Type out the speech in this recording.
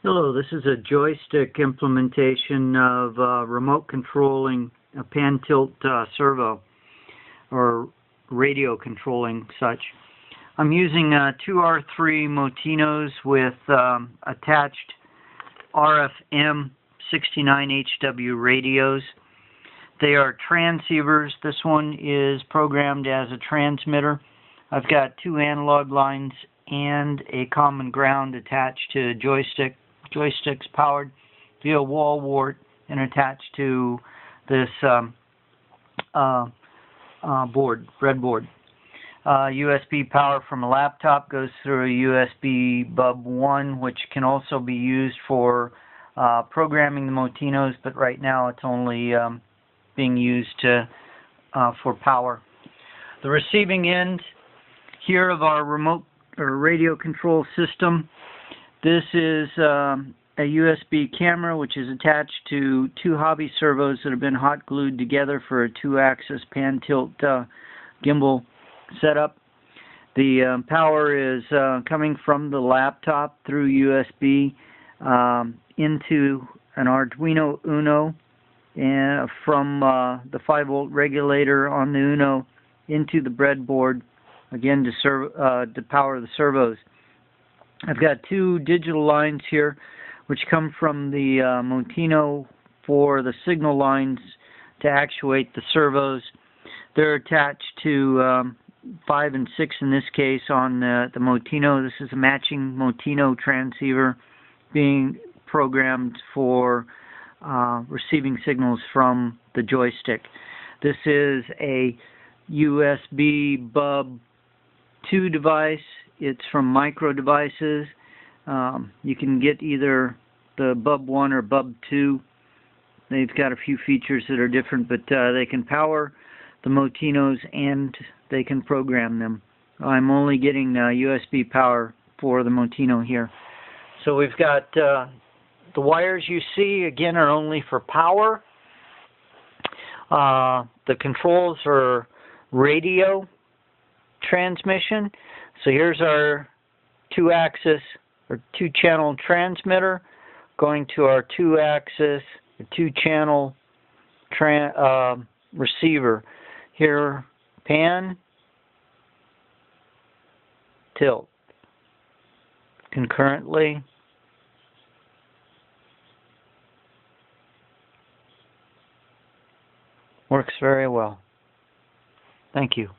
Hello, this is a joystick implementation of remote controlling a pan tilt servo, or radio controlling such. I'm using 2R3 Motinos with attached RFM 69HW radios. They are transceivers. This one is programmed as a transmitter. I've got two analog lines and a common ground attached to joystick. Joystick's powered via wall wart and attached to this breadboard. USB power from a laptop goes through a USB Bub 1, which can also be used for programming the Motinos, but right now it's only being used for power. The receiving end here of our remote or radio control system, this is a USB camera which is attached to two hobby servos that have been hot glued together for a 2-axis pan tilt gimbal setup. The power is coming from the laptop through USB into an Arduino Uno, and from the 5-volt regulator on the Uno into the breadboard, again to power the servos. I've got two digital lines here which come from the Motino for the signal lines to actuate the servos. They're attached to 5 and 6 in this case on the Motino. This is a matching Motino transceiver being programmed for receiving signals from the joystick. This is a USB Bub 2 device. It's from Micro Devices. You can get either the Bub 1 or Bub 2. They've got a few features that are different, but they can power the Motinos and they can program them. I'm only getting USB power for the Motino here. So we've got the wires you see, again, are only for power. The controls are radio transmission. So here's our 2-axis or 2-channel transmitter going to our 2-axis, 2-channel receiver. Here, pan, tilt. Concurrently. Works very well. Thank you.